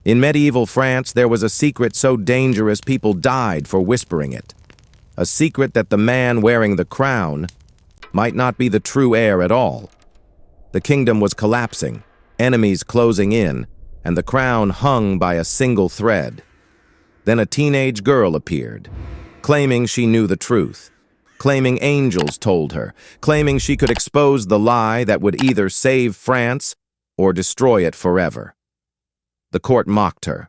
In medieval France, there was a secret so dangerous people died for whispering it. A secret that the man wearing the crown might not be the true heir at all. The kingdom was collapsing, enemies closing in, and the crown hung by a single thread. Then a teenage girl appeared, claiming she knew the truth, claiming angels told her, claiming she could expose the lie that would either save France or destroy it forever. The court mocked her,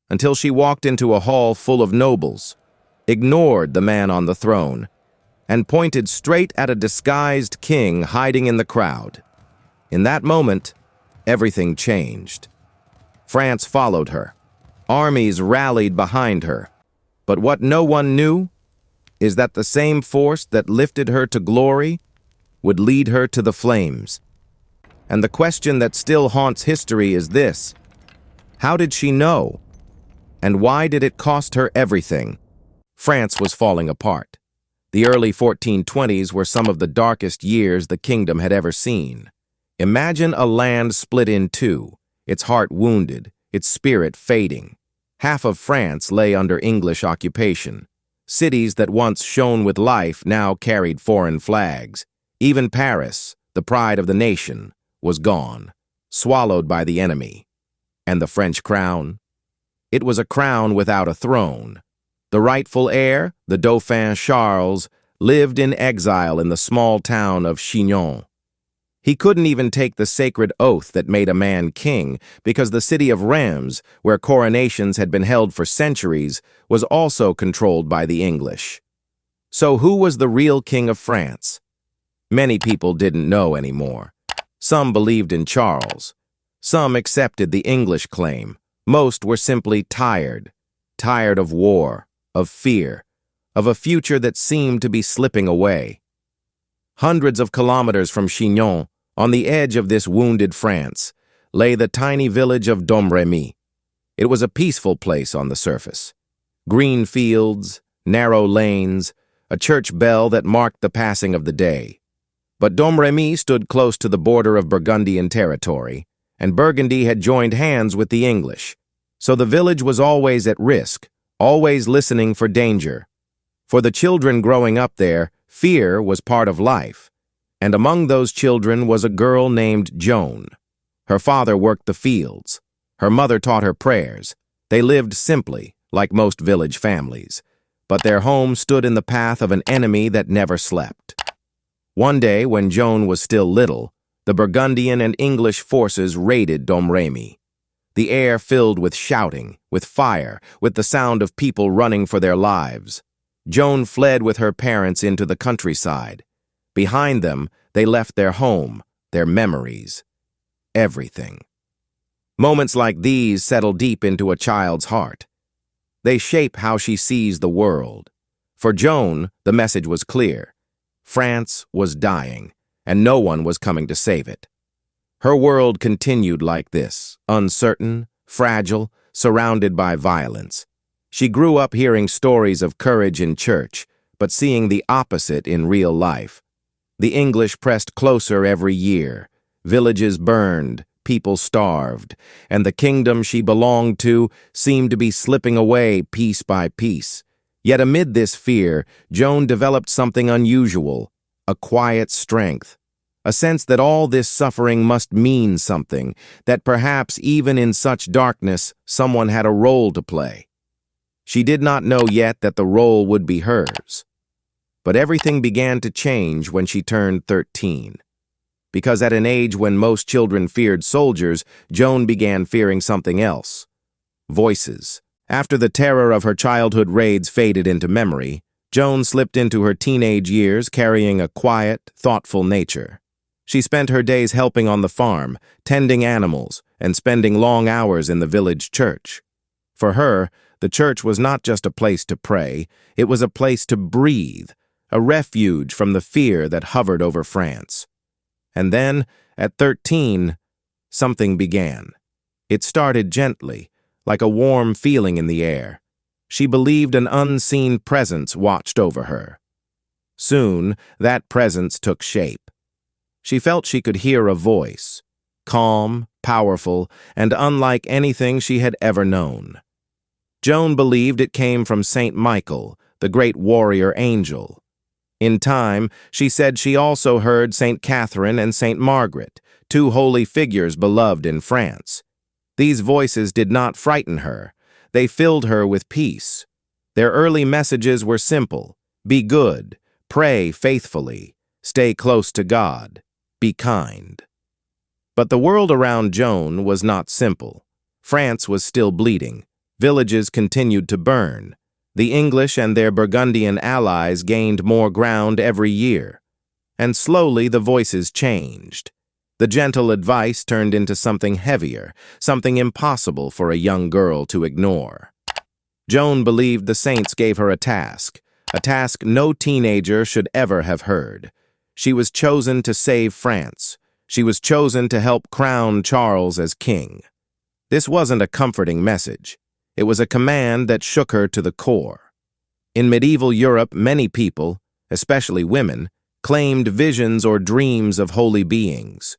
until she walked into a hall full of nobles, ignored the man on the throne, and pointed straight at a disguised king hiding in the crowd. In that moment, everything changed. France followed her. Armies rallied behind her. But what no one knew is that the same force that lifted her to glory would lead her to the flames. And the question that still haunts history is this: how did she know? And why did it cost her everything? France was falling apart. The early 1420s were some of the darkest years the kingdom had ever seen. Imagine a land split in two, its heart wounded, its spirit fading. Half of France lay under English occupation. Cities that once shone with life now carried foreign flags. Even Paris, the pride of the nation, was gone, swallowed by the enemy. And the French crown? It was a crown without a throne. The rightful heir, the Dauphin Charles, lived in exile in the small town of Chinon. He couldn't even take the sacred oath that made a man king because the city of Reims, where coronations had been held for centuries, was also controlled by the English. So who was the real king of France? Many people didn't know anymore. Some believed in Charles. Some accepted the English claim. Most were simply tired of war, of fear, of a future that seemed to be slipping away. Hundreds of kilometers from Chinon, on the edge of this wounded France, lay the tiny village of Domremy. It was a peaceful place on the surface. Green fields, narrow lanes, a church bell that marked the passing of the day. But Domremy stood close to the border of Burgundian territory, and Burgundy had joined hands with the English. So the village was always at risk, always listening for danger. For the children growing up there, fear was part of life. And among those children was a girl named Joan. Her father worked the fields. Her mother taught her prayers. They lived simply, like most village families. But their home stood in the path of an enemy that never slept. One day, when Joan was still little, the Burgundian and English forces raided Domremy. The air filled with shouting, with fire, with the sound of people running for their lives. Joan fled with her parents into the countryside. Behind them, they left their home, their memories, everything. Moments like these settle deep into a child's heart. They shape how she sees the world. For Joan, the message was clear. France was dying, and no one was coming to save it. Her world continued like this, uncertain, fragile, surrounded by violence. She grew up hearing stories of courage in church, but seeing the opposite in real life. The English pressed closer every year. Villages burned, people starved, and the kingdom she belonged to seemed to be slipping away piece by piece. Yet amid this fear, Joan developed something unusual, a quiet strength, a sense that all this suffering must mean something, that perhaps even in such darkness, someone had a role to play. She did not know yet that the role would be hers. But everything began to change when she turned 13. Because at an age when most children feared soldiers, Joan began fearing something else. Voices. After the terror of her childhood raids faded into memory, Joan slipped into her teenage years carrying a quiet, thoughtful nature. She spent her days helping on the farm, tending animals, and spending long hours in the village church. For her, the church was not just a place to pray, it was a place to breathe, a refuge from the fear that hovered over France. And then, at 13, something began. It started gently, like a warm feeling in the air. She believed an unseen presence watched over her. Soon, that presence took shape. She felt she could hear a voice, calm, powerful, and unlike anything she had ever known. Joan believed it came from Saint Michael, the great warrior angel. In time, she said she also heard Saint Catherine and Saint Margaret, two holy figures beloved in France. These voices did not frighten her. They filled her with peace. Their early messages were simple: be good, pray faithfully, stay close to God, be kind. But the world around Joan was not simple. France was still bleeding. Villages continued to burn. The English and their Burgundian allies gained more ground every year. And slowly the voices changed. The gentle advice turned into something heavier, something impossible for a young girl to ignore. Joan believed the saints gave her a task no teenager should ever have heard. She was chosen to save France. She was chosen to help crown Charles as king. This wasn't a comforting message. It was a command that shook her to the core. In medieval Europe, many people, especially women, claimed visions or dreams of holy beings.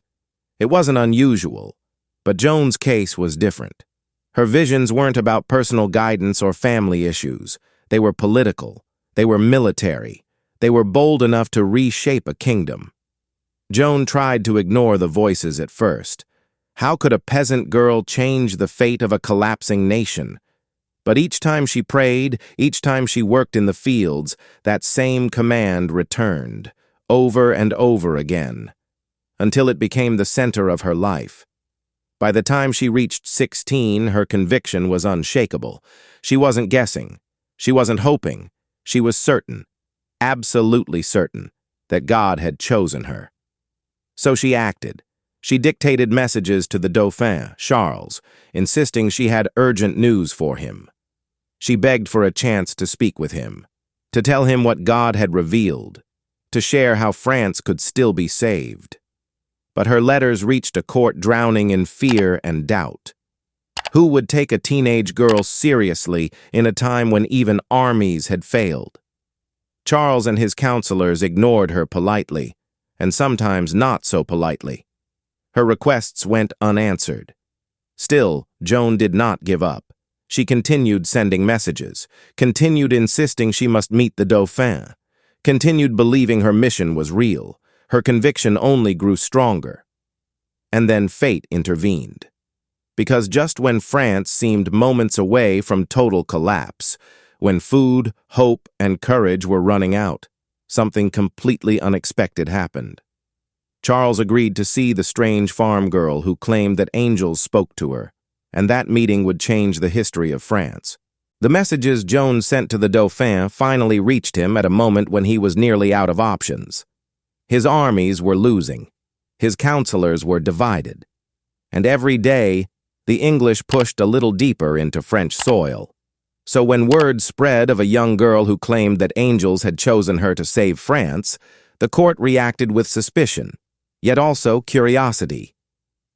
It wasn't unusual, but Joan's case was different. Her visions weren't about personal guidance or family issues. They were political. They were military. They were bold enough to reshape a kingdom. Joan tried to ignore the voices at first. How could a peasant girl change the fate of a collapsing nation? But each time she prayed, each time she worked in the fields, that same command returned, over and over again, until it became the center of her life. By the time she reached 16, her conviction was unshakable. She wasn't guessing. She wasn't hoping. She was certain, absolutely certain, that God had chosen her. So she acted. She dictated messages to the Dauphin, Charles, insisting she had urgent news for him. She begged for a chance to speak with him, to tell him what God had revealed, to share how France could still be saved. But her letters reached a court drowning in fear and doubt. Who would take a teenage girl seriously in a time when even armies had failed? Charles and his counselors ignored her politely, and sometimes not so politely. Her requests went unanswered. Still, Joan did not give up. She continued sending messages, continued insisting she must meet the Dauphin, continued believing her mission was real. Her conviction only grew stronger. And then fate intervened. Because just when France seemed moments away from total collapse, when food, hope, and courage were running out, something completely unexpected happened. Charles agreed to see the strange farm girl who claimed that angels spoke to her, and that meeting would change the history of France. The messages Joan sent to the Dauphin finally reached him at a moment when he was nearly out of options. His armies were losing. His counselors were divided. And every day, the English pushed a little deeper into French soil. So when word spread of a young girl who claimed that angels had chosen her to save France, the court reacted with suspicion, yet also curiosity.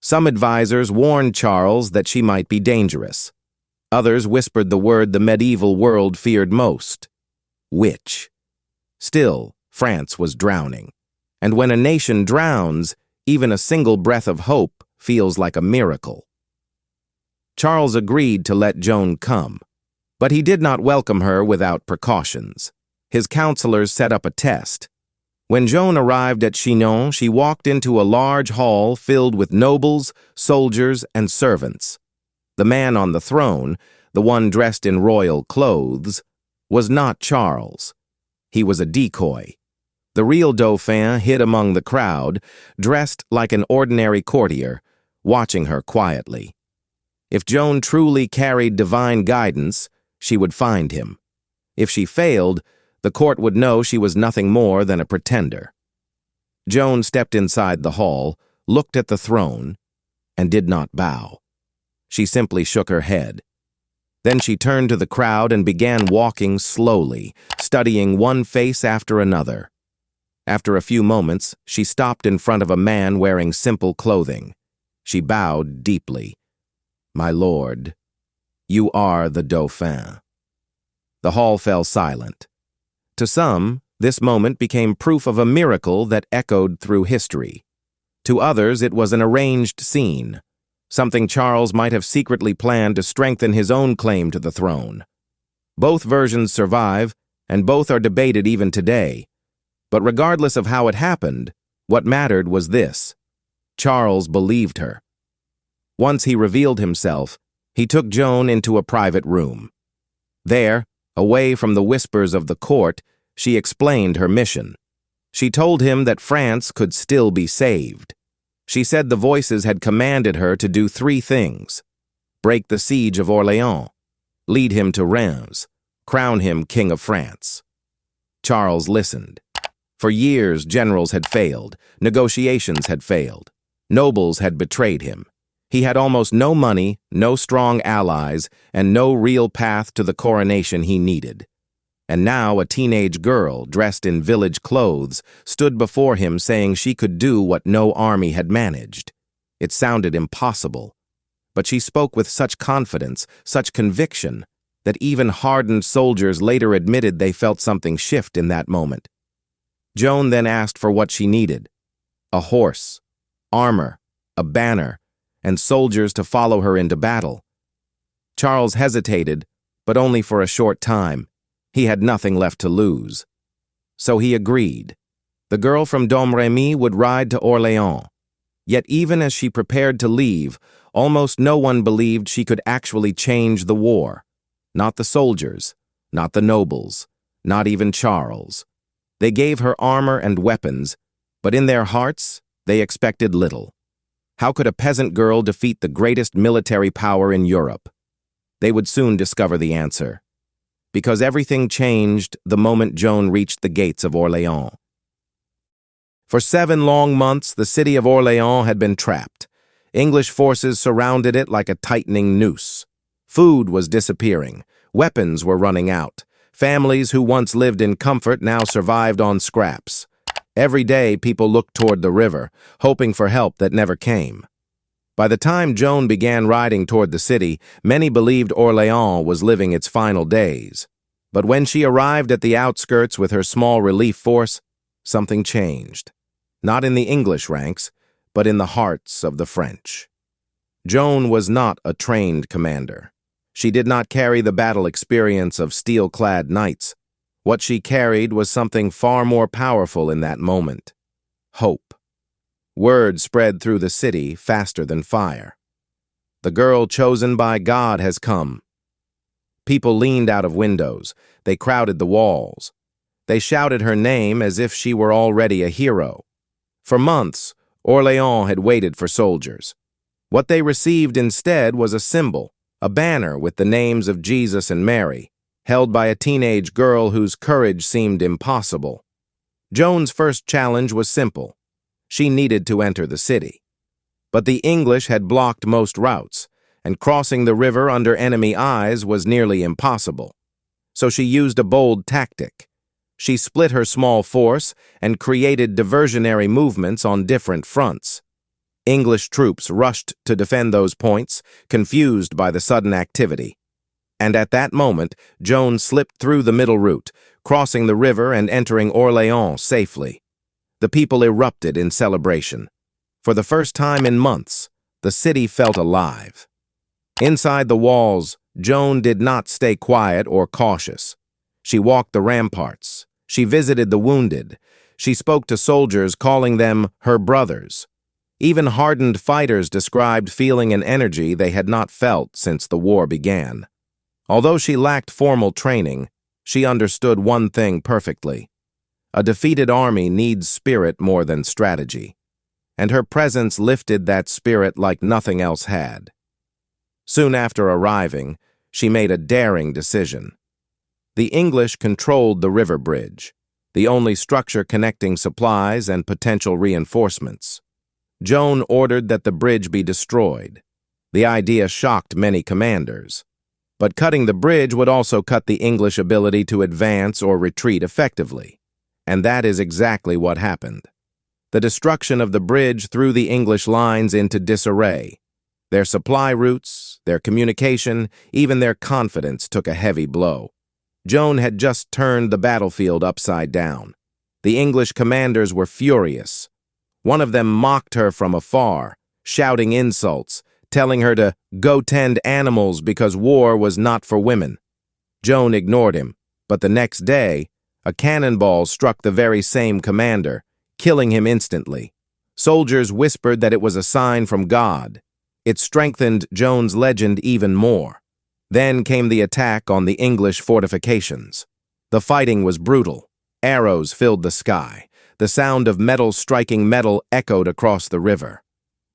Some advisors warned Charles that she might be dangerous. Others whispered the word the medieval world feared most: witch. Still, France was drowning. And when a nation drowns, even a single breath of hope feels like a miracle. Charles agreed to let Joan come, but he did not welcome her without precautions. His counselors set up a test. When Joan arrived at Chinon, she walked into a large hall filled with nobles, soldiers, and servants. The man on the throne, the one dressed in royal clothes, was not Charles. He was a decoy. The real Dauphin hid among the crowd, dressed like an ordinary courtier, watching her quietly. If Joan truly carried divine guidance, she would find him. If she failed, the court would know she was nothing more than a pretender. Joan stepped inside the hall, looked at the throne, and did not bow. She simply shook her head. Then she turned to the crowd and began walking slowly, studying one face after another. After a few moments, she stopped in front of a man wearing simple clothing. She bowed deeply. "My lord, you are the Dauphin." The hall fell silent. To some, this moment became proof of a miracle that echoed through history. To others, it was an arranged scene, something Charles might have secretly planned to strengthen his own claim to the throne. Both versions survive, and both are debated even today. But regardless of how it happened, what mattered was this: Charles believed her. Once he revealed himself, he took Joan into a private room. There, away from the whispers of the court, she explained her mission. She told him that France could still be saved. She said the voices had commanded her to do 3 things: break the Siege of Orléans, lead him to Reims, crown him King of France. Charles listened. For years, generals had failed, negotiations had failed, nobles had betrayed him. He had almost no money, no strong allies, and no real path to the coronation he needed. And now a teenage girl, dressed in village clothes, stood before him saying she could do what no army had managed. It sounded impossible. But she spoke with such confidence, such conviction, that even hardened soldiers later admitted they felt something shift in that moment. Joan then asked for what she needed: a horse, armor, a banner, and soldiers to follow her into battle. Charles hesitated, but only for a short time. He had nothing left to lose. So he agreed. The girl from Domremy would ride to Orléans. Yet even as she prepared to leave, almost no one believed she could actually change the war. Not the soldiers, not the nobles, not even Charles. They gave her armor and weapons, but in their hearts, they expected little. How could a peasant girl defeat the greatest military power in Europe? They would soon discover the answer. Because everything changed the moment Joan reached the gates of Orléans. For 7 long months, the city of Orléans had been trapped. English forces surrounded it like a tightening noose. Food was disappearing. Weapons were running out. Families who once lived in comfort now survived on scraps. Every day, people looked toward the river, hoping for help that never came. By the time Joan began riding toward the city, many believed Orléans was living its final days. But when she arrived at the outskirts with her small relief force, something changed. Not in the English ranks, but in the hearts of the French. Joan was not a trained commander. She did not carry the battle experience of steel-clad knights. What she carried was something far more powerful in that moment: hope. Word spread through the city faster than fire. The girl chosen by God has come. People leaned out of windows. They crowded the walls. They shouted her name as if she were already a hero. For months, Orléans had waited for soldiers. What they received instead was a symbol, a banner with the names of Jesus and Mary, held by a teenage girl whose courage seemed impossible. Joan's first challenge was simple. She needed to enter the city. But the English had blocked most routes, and crossing the river under enemy eyes was nearly impossible. So she used a bold tactic. She split her small force and created diversionary movements on different fronts. English troops rushed to defend those points, confused by the sudden activity. And at that moment, Joan slipped through the middle route, crossing the river and entering Orléans safely. The people erupted in celebration. For the first time in months, the city felt alive. Inside the walls, Joan did not stay quiet or cautious. She walked the ramparts. She visited the wounded. She spoke to soldiers, calling them her brothers. Even hardened fighters described feeling an energy they had not felt since the war began. Although she lacked formal training, she understood one thing perfectly. A defeated army needs spirit more than strategy, and her presence lifted that spirit like nothing else had. Soon after arriving, she made a daring decision. The English controlled the river bridge, the only structure connecting supplies and potential reinforcements. Joan ordered that the bridge be destroyed. The idea shocked many commanders. But cutting the bridge would also cut the English ability to advance or retreat effectively. And that is exactly what happened. The destruction of the bridge threw the English lines into disarray. Their supply routes, their communication, even their confidence took a heavy blow. Joan had just turned the battlefield upside down. The English commanders were furious. One of them mocked her from afar, shouting insults, telling her to go tend animals because war was not for women. Joan ignored him, but the next day, a cannonball struck the very same commander, killing him instantly. Soldiers whispered that it was a sign from God. It strengthened Joan's legend even more. Then came the attack on the English fortifications. The fighting was brutal. Arrows filled the sky. The sound of metal striking metal echoed across the river.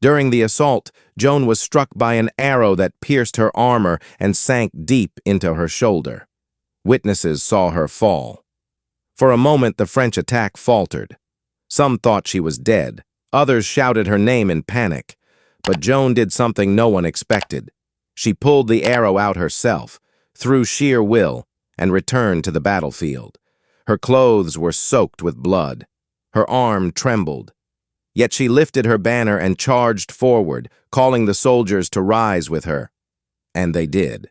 During the assault, Joan was struck by an arrow that pierced her armor and sank deep into her shoulder. Witnesses saw her fall. For a moment, the French attack faltered. Some thought she was dead. Others shouted her name in panic. But Joan did something no one expected. She pulled the arrow out herself, through sheer will, and returned to the battlefield. Her clothes were soaked with blood. Her arm trembled. Yet she lifted her banner and charged forward, calling the soldiers to rise with her. And they did.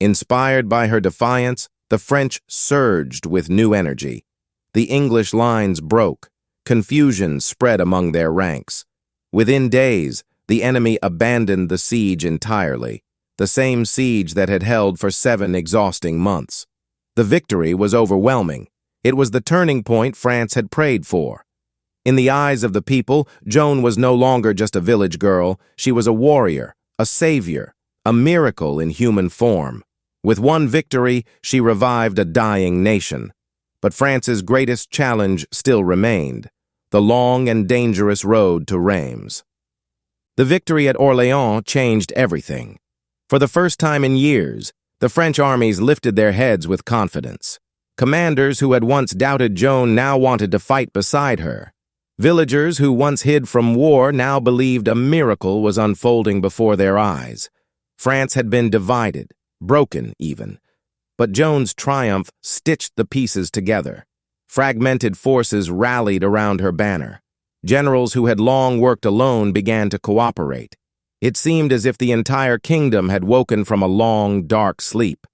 Inspired by her defiance, the French surged with new energy. The English lines broke. Confusion spread among their ranks. Within days, the enemy abandoned the siege entirely, the same siege that had held for 7 exhausting months. The victory was overwhelming. It was the turning point France had prayed for. In the eyes of the people, Joan was no longer just a village girl. She was a warrior, a savior, a miracle in human form. With one victory, she revived a dying nation. But France's greatest challenge still remained: the long and dangerous road to Reims. The victory at Orléans changed everything. For the first time in years, the French armies lifted their heads with confidence. Commanders who had once doubted Joan now wanted to fight beside her. Villagers who once hid from war now believed a miracle was unfolding before their eyes. France had been divided, broken even. But Joan's triumph stitched the pieces together. Fragmented forces rallied around her banner. Generals who had long worked alone began to cooperate. It seemed as if the entire kingdom had woken from a long, dark sleep.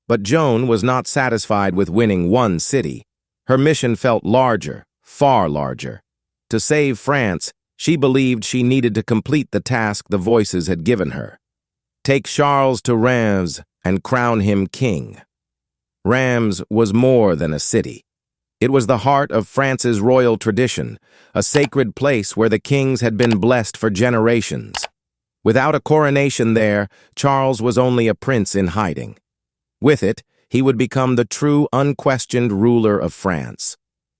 But Joan was not satisfied with winning one city. Her mission felt larger, far larger. To save France, she believed she needed to complete the task the voices had given her. Take Charles to Reims and crown him king. Reims was more than a city. It was the heart of France's royal tradition, a sacred place where the kings had been blessed for generations. Without a coronation there, Charles was only a prince in hiding. With it, he would become the true, unquestioned ruler of France.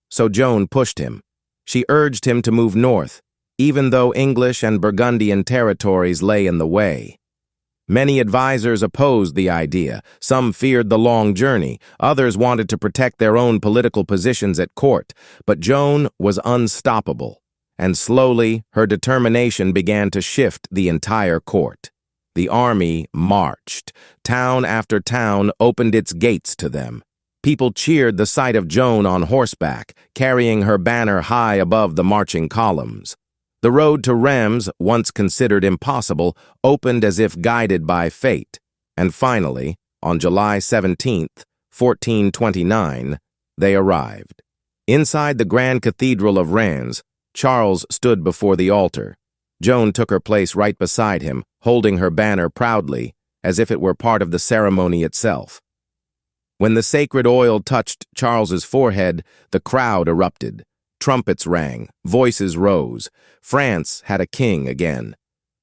So Joan pushed him. She urged him to move north, even though English and Burgundian territories lay in the way. Many advisors opposed the idea. Some feared the long journey. Others wanted to protect their own political positions at court. But Joan was unstoppable, and slowly her determination began to shift the entire court. The army marched. Town after town opened its gates to them. People cheered the sight of Joan on horseback, carrying her banner high above the marching columns. The road to Reims, once considered impossible, opened as if guided by fate. And finally, on July 17th, 1429, they arrived. Inside the Grand Cathedral of Reims, Charles stood before the altar. Joan took her place right beside him, holding her banner proudly, as if it were part of the ceremony itself. When the sacred oil touched Charles's forehead, the crowd erupted. Trumpets rang, voices rose. France had a king again.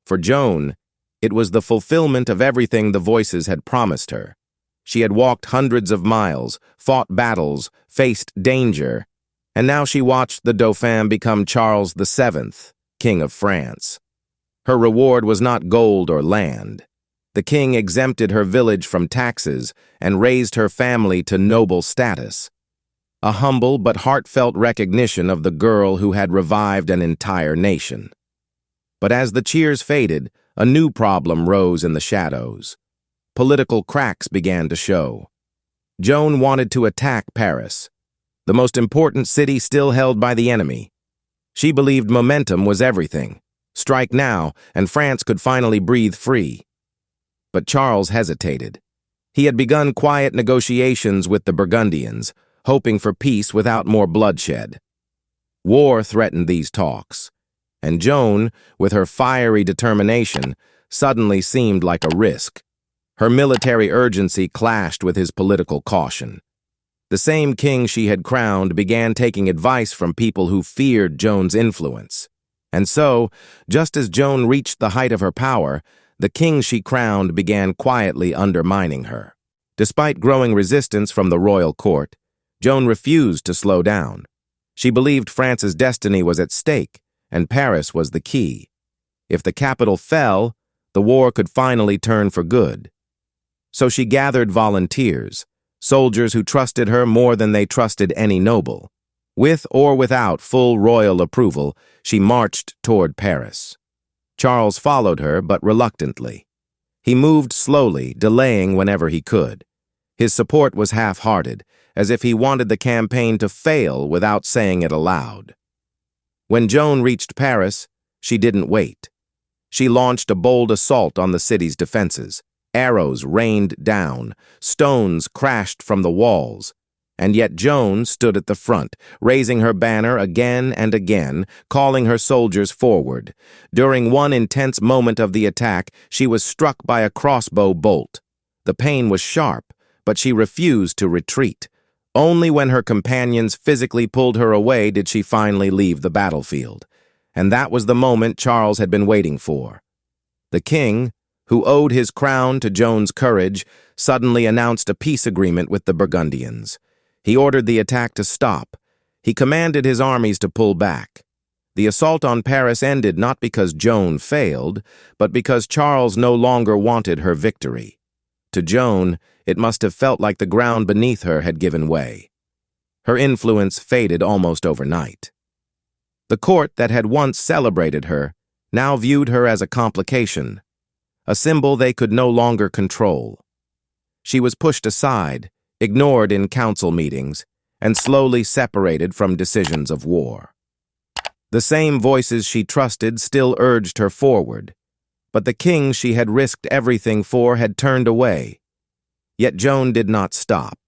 For Joan, it was the fulfillment of everything the voices had promised her. She had walked hundreds of miles, fought battles, faced danger, and now she watched the Dauphin become Charles VII, King of France. Her reward was not gold or land. The king exempted her village from taxes and raised her family to noble status. A humble but heartfelt recognition of the girl who had revived an entire nation. But as the cheers faded, a new problem rose in the shadows. Political cracks began to show. Joan wanted to attack Paris, the most important city still held by the enemy. She believed momentum was everything. Strike now, and France could finally breathe free. But Charles hesitated. He had begun quiet negotiations with the Burgundians, hoping for peace without more bloodshed. War threatened these talks, and Joan, with her fiery determination, suddenly seemed like a risk. Her military urgency clashed with his political caution. The same king she had crowned began taking advice from people who feared Joan's influence. And so, just as Joan reached the height of her power, the king she crowned began quietly undermining her. Despite growing resistance from the royal court, Joan refused to slow down. She believed France's destiny was at stake, and Paris was the key. If the capital fell, the war could finally turn for good. So she gathered volunteers, soldiers who trusted her more than they trusted any noble. With or without full royal approval, she marched toward Paris. Charles followed her, but reluctantly. He moved slowly, delaying whenever he could. His support was half-hearted, as if he wanted the campaign to fail without saying it aloud. When Joan reached Paris, she didn't wait. She launched a bold assault on the city's defenses. Arrows rained down, stones crashed from the walls, and yet Joan stood at the front, raising her banner again and again, calling her soldiers forward. During one intense moment of the attack, she was struck by a crossbow bolt. The pain was sharp, but she refused to retreat. Only when her companions physically pulled her away did she finally leave the battlefield. And that was the moment Charles had been waiting for. The king, who owed his crown to Joan's courage, suddenly announced a peace agreement with the Burgundians. He ordered the attack to stop. He commanded his armies to pull back. The assault on Paris ended not because Joan failed, but because Charles no longer wanted her victory. To Joan, it must have felt like the ground beneath her had given way. Her influence faded almost overnight. The court that had once celebrated her now viewed her as a complication, a symbol they could no longer control. She was pushed aside, ignored in council meetings, and slowly separated from decisions of war. The same voices she trusted still urged her forward, but the king she had risked everything for had turned away. Yet Joan did not stop.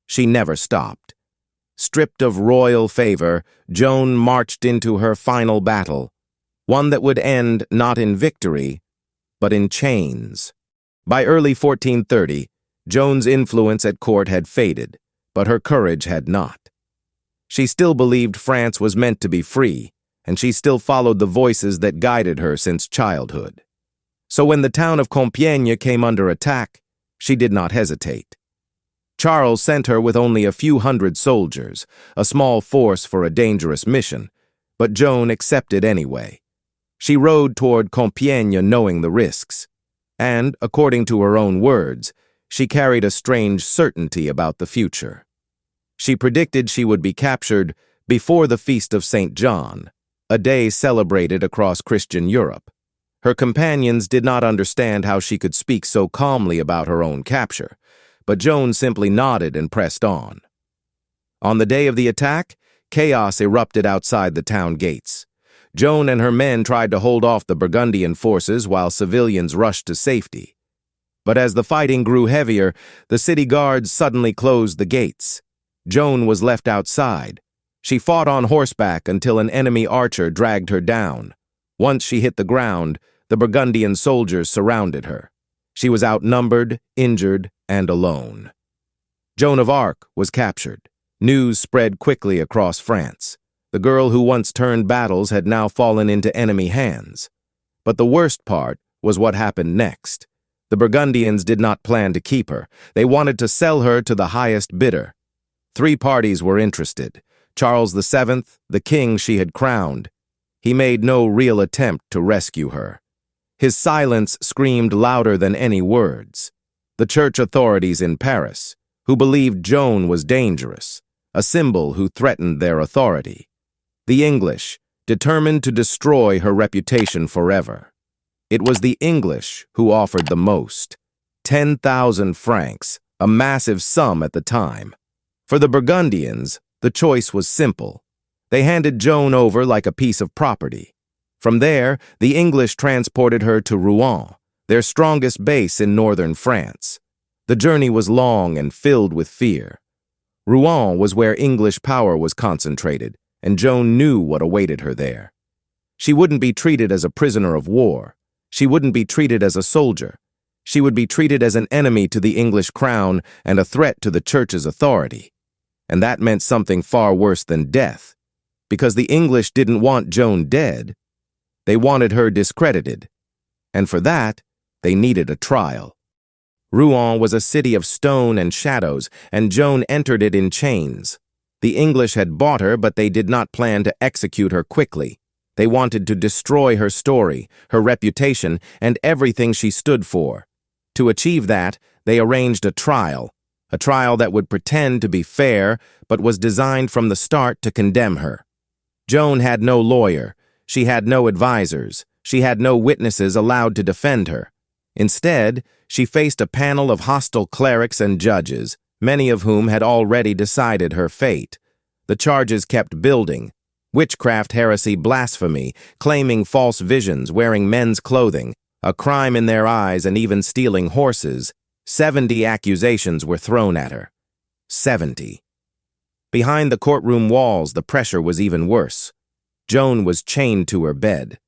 She never stopped. Stripped of royal favor, Joan marched into her final battle, one that would end not in victory, but in chains. By early 1430, Joan's influence at court had faded, but her courage had not. She still believed France was meant to be free, and she still followed the voices that guided her since childhood. So when the town of Compiègne came under attack, she did not hesitate. Charles sent her with only a few hundred soldiers, a small force for a dangerous mission, but Joan accepted anyway. She rode toward Compiègne knowing the risks, and, according to her own words, she carried a strange certainty about the future. She predicted she would be captured before the Feast of St. John, a day celebrated across Christian Europe. Her companions did not understand how she could speak so calmly about her own capture, but Joan simply nodded and pressed on. On the day of the attack, chaos erupted outside the town gates. Joan and her men tried to hold off the Burgundian forces while civilians rushed to safety. But as the fighting grew heavier, the city guards suddenly closed the gates. Joan was left outside. She fought on horseback until an enemy archer dragged her down. Once she hit the ground, the Burgundian soldiers surrounded her. She was outnumbered, injured, and alone. Joan of Arc was captured. News spread quickly across France. The girl who once turned battles had now fallen into enemy hands. But the worst part was what happened next. The Burgundians did not plan to keep her. They wanted to sell her to the highest bidder. 3 parties were interested. Charles VII, the king she had crowned. He made no real attempt to rescue her. His silence screamed louder than any words. The church authorities in Paris, who believed Joan was dangerous, a symbol who threatened their authority. The English, determined to destroy her reputation forever. It was the English who offered the most. 10,000 francs, a massive sum at the time. For the Burgundians, the choice was simple. They handed Joan over like a piece of property. From there, the English transported her to Rouen, their strongest base in northern France. The journey was long and filled with fear. Rouen was where English power was concentrated, and Joan knew what awaited her there. She wouldn't be treated as a prisoner of war. She wouldn't be treated as a soldier. She would be treated as an enemy to the English crown and a threat to the church's authority. And that meant something far worse than death, because the English didn't want Joan dead. They wanted her discredited, and for that, they needed a trial. Rouen was a city of stone and shadows, and Joan entered it in chains. The English had bought her, but they did not plan to execute her quickly. They wanted to destroy her story, her reputation, and everything she stood for. To achieve that, they arranged a trial that would pretend to be fair, but was designed from the start to condemn her. Joan had no lawyer. She had no advisors. She had no witnesses allowed to defend her. Instead, she faced a panel of hostile clerics and judges, many of whom had already decided her fate. The charges kept building: witchcraft, heresy, blasphemy, claiming false visions, wearing men's clothing, a crime in their eyes, and even stealing horses. 70 accusations were thrown at her. 70. Behind the courtroom walls, the pressure was even worse. Joan was chained to her bed.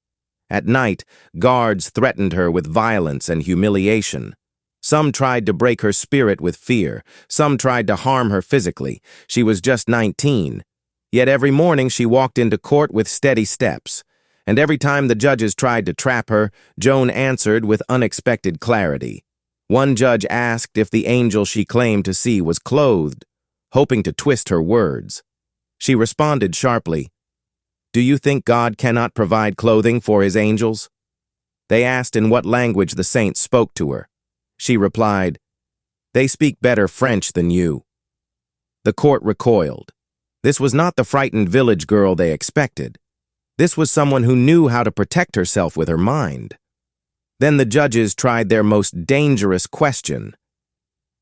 At night, guards threatened her with violence and humiliation. Some tried to break her spirit with fear. Some tried to harm her physically. She was just 19. Yet every morning she walked into court with steady steps. And every time the judges tried to trap her, Joan answered with unexpected clarity. One judge asked if the angel she claimed to see was clothed, hoping to twist her words. She responded sharply, "Do you think God cannot provide clothing for his angels?" They asked in what language the saint spoke to her. She replied, "They speak better French than you." The court recoiled. This was not the frightened village girl they expected. This was someone who knew how to protect herself with her mind. Then the judges tried their most dangerous question.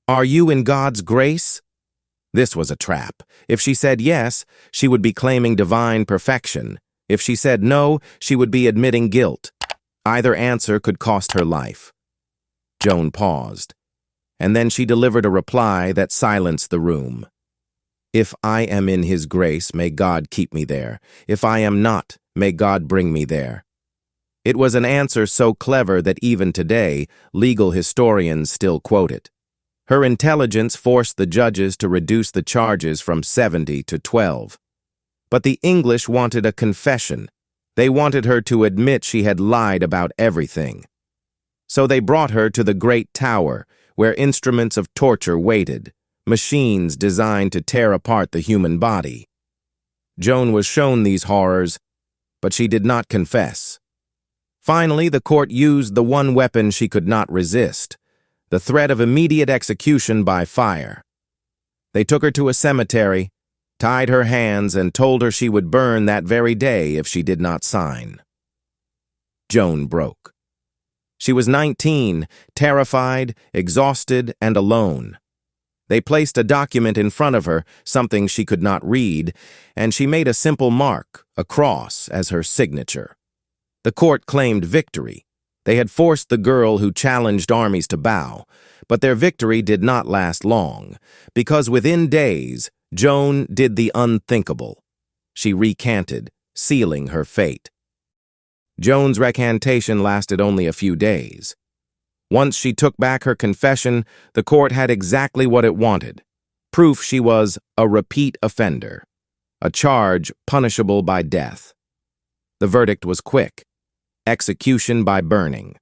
"Are you in God's grace?" This was a trap. If she said yes, she would be claiming divine perfection. If she said no, she would be admitting guilt. Either answer could cost her life. Joan paused, and then she delivered a reply that silenced the room. "If I am in his grace, may God keep me there. If I am not, may God bring me there." It was an answer so clever that even today, legal historians still quote it. Her intelligence forced the judges to reduce the charges from 70 to 12. But the English wanted a confession. They wanted her to admit she had lied about everything. So they brought her to the Great Tower, where instruments of torture waited, machines designed to tear apart the human body. Joan was shown these horrors, but she did not confess. Finally, the court used the one weapon she could not resist: the threat of immediate execution by fire. They took her to a cemetery, tied her hands, and told her she would burn that very day if she did not sign. Joan broke. She was 19, terrified, exhausted, and alone. They placed a document in front of her, something she could not read, and she made a simple mark, a cross, as her signature. The court claimed victory. They had forced the girl who challenged armies to bow, but their victory did not last long, because within days, Joan did the unthinkable. She recanted, sealing her fate. Joan's recantation lasted only a few days. Once she took back her confession, the court had exactly what it wanted: proof she was a repeat offender, a charge punishable by death. The verdict was quick: execution by burning.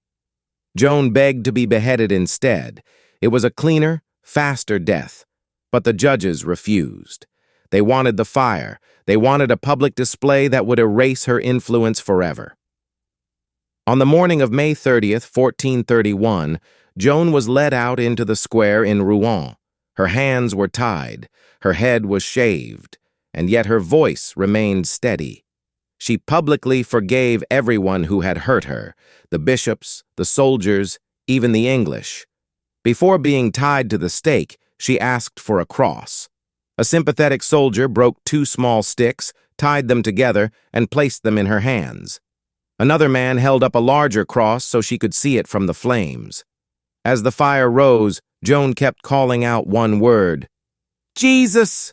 Joan begged to be beheaded instead. It was a cleaner, faster death, but the judges refused. They wanted the fire. They wanted a public display that would erase her influence forever. On the morning of May 30th, 1431, Joan was led out into the square in Rouen. Her hands were tied, her head was shaved, and yet her voice remained steady. She publicly forgave everyone who had hurt her: the bishops, the soldiers, even the English. Before being tied to the stake, she asked for a cross. A sympathetic soldier broke 2 small sticks, tied them together, and placed them in her hands. Another man held up a larger cross so she could see it from the flames. As the fire rose, Joan kept calling out one word: "Jesus!"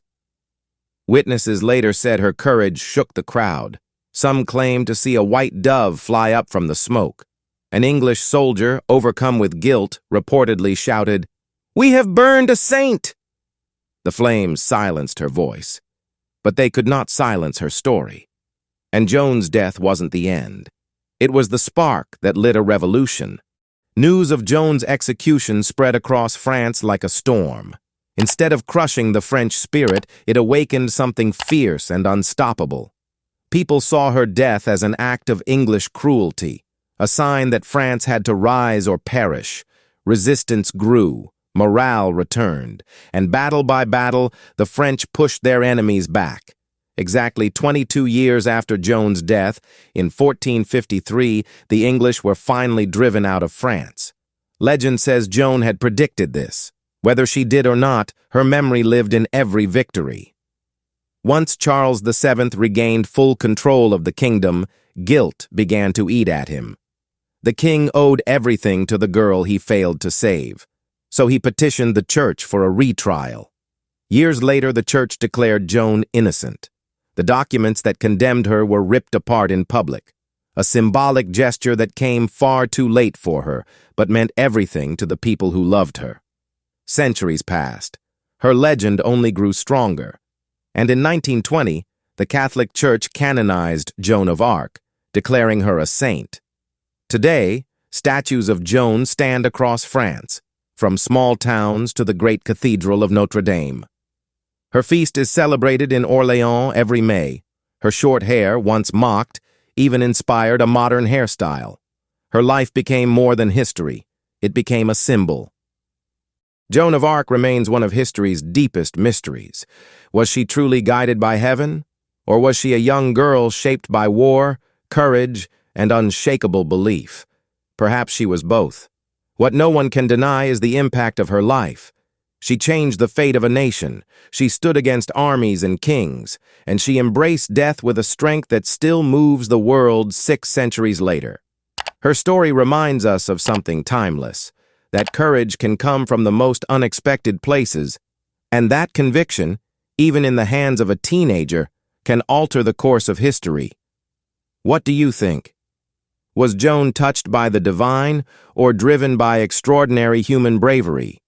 Witnesses later said her courage shook the crowd. Some claimed to see a white dove fly up from the smoke. An English soldier, overcome with guilt, reportedly shouted, "We have burned a saint!" The flames silenced her voice, but they could not silence her story. And Joan's death wasn't the end. It was the spark that lit a revolution. News of Joan's execution spread across France like a storm. Instead of crushing the French spirit, it awakened something fierce and unstoppable. People saw her death as an act of English cruelty, a sign that France had to rise or perish. Resistance grew, morale returned, and battle by battle, the French pushed their enemies back. Exactly 22 years after Joan's death, in 1453, the English were finally driven out of France. Legend says Joan had predicted this. Whether she did or not, her memory lived in every victory. Once Charles VII regained full control of the kingdom, guilt began to eat at him. The king owed everything to the girl he failed to save, so he petitioned the church for a retrial. Years later, the church declared Joan innocent. The documents that condemned her were ripped apart in public, a symbolic gesture that came far too late for her, but meant everything to the people who loved her. Centuries passed. Her legend only grew stronger. And in 1920, the Catholic Church canonized Joan of Arc, declaring her a saint. Today, statues of Joan stand across France, from small towns to the great cathedral of Notre Dame. Her feast is celebrated in Orléans every May. Her short hair, once mocked, even inspired a modern hairstyle. Her life became more than history. It became a symbol. Joan of Arc remains one of history's deepest mysteries. Was she truly guided by heaven? Or was she a young girl shaped by war, courage, and unshakable belief? Perhaps she was both. What no one can deny is the impact of her life. She changed the fate of a nation. She stood against armies and kings, and she embraced death with a strength that still moves the world 6 centuries later. Her story reminds us of something timeless. That courage can come from the most unexpected places, and that conviction, even in the hands of a teenager, can alter the course of history. What do you think? Was Joan touched by the divine or driven by extraordinary human bravery?